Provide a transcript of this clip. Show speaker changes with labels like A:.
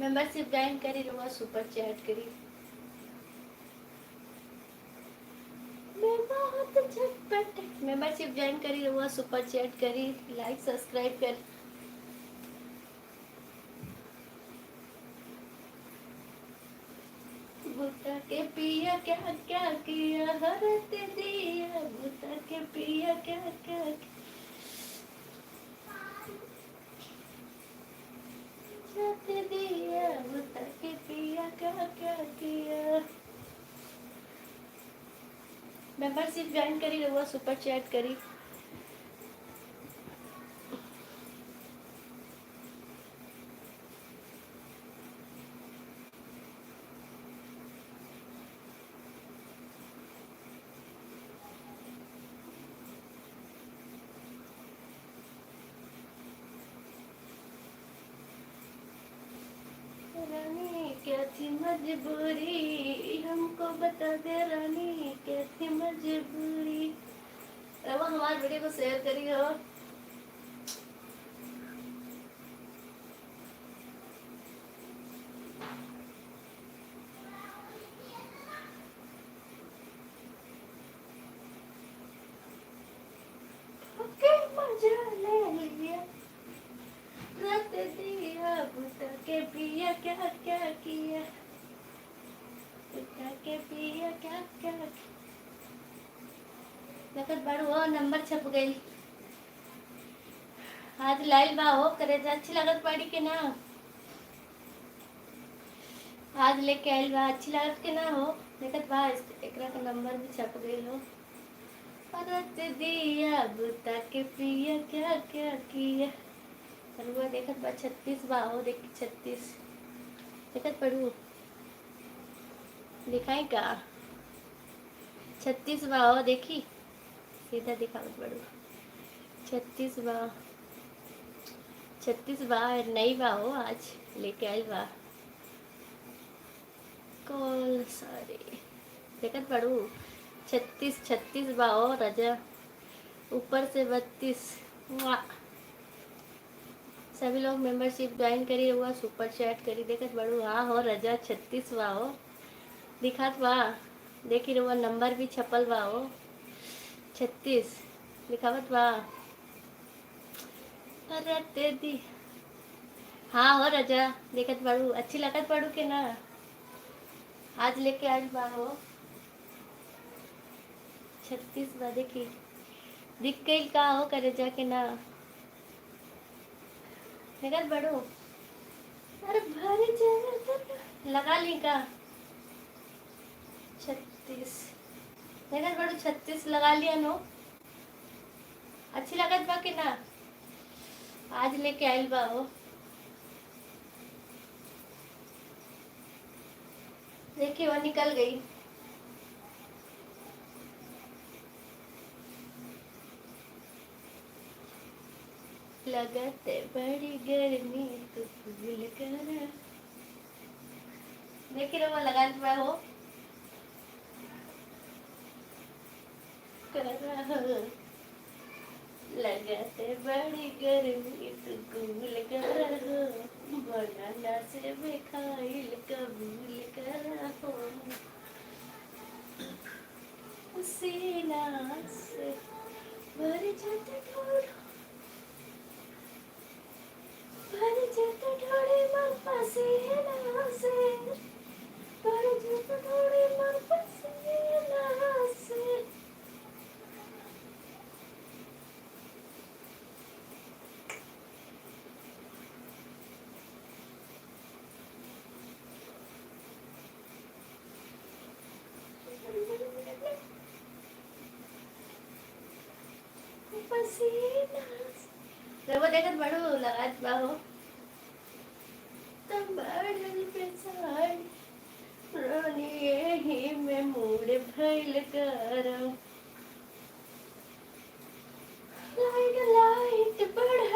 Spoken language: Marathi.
A: मेंबरशिप ज्वाइन करी रहुआ सुपर चैट करी। मैं बहुत झटपट मेंबरशिप ज्वाइन करी रहुआ सुपर चैट करी, लाइक सब्सक्राइब कर। बुता के पिया क्या क्या किया हरत दिया, बुता के पिया क्या क्या हरत दिया, बुता के पिया क्या क्या किया। मेंबरशिप ज्वाइन करी रहुआ सुपर चैट करी। रानी क्या थी मजबूरी, हमको बता दे रानी क्या थी मजबूरी। अब हमारे वीडियो को शेयर करी हो। ओके मजा ले लिया, रात दिया, बुता के पिया क्या क्या किया, बुता के पिया क्या क्या लगत बाड़ू हो। नंबर छप गई। आज लाइल बा हो करे जा अच्छी लागत पाड़ी के ना। आज लेके आइल बा अच्छी लागत के ना हो। देखत बा एकरा का नंबर भी छप गई हो। परत दिया बुता के पिया क्या क्या किया। रुआ देखत बा 36 बा हो, देख 36 देखत पड़ू दिखाई का 36 बा हो, देखी सीधा दिखावत पड़ू 36 बा। 36 बा नई बा हो, आज लेके आइल बा कॉल सारे देखत पड़ू 36 बा हो राजा, ऊपर से 32। वाह, सभी लोग मेंबरशिप ज्वाइन करी हुआ सुपर चैट करी देखत बड़ू। हाँ हो रजा 36 बा हो, दिखात बा देखी रहुआ नंबर भी छपल बा हो 36 लिखावत बा। अरे तेदी हाँ हो रजा देखत बड़ू अच्छी लगत बड़ू के ना। आज लेके आज बा हो 36 बा, देखी दिख गई का हो करे जाके ना देखत बड़ू। अरे भारी जगह लगा ली का 36 देखत बड़ू 36 लगा लिया नो। अच्छी लगत बा कि ना। आज लेके आइल बा हो, देखिए वो निकल गई। लगते बड़ी गर्मी तो फूल देखिए वो लगा बा हो कर लगते बड़ी गर्मी तो कूल कर बनाना से खाइल कबूल कर सीना से भर जाता ढोल, भर जाता ढोले मन पसीना से, भर जाता ढोले मन पसीना से। पसीना से वो देखत बड़ू लगात बा हो तब बढ़ल बेसारी रानी यही में मूड भइल गरम। लाइट लाइट बढ़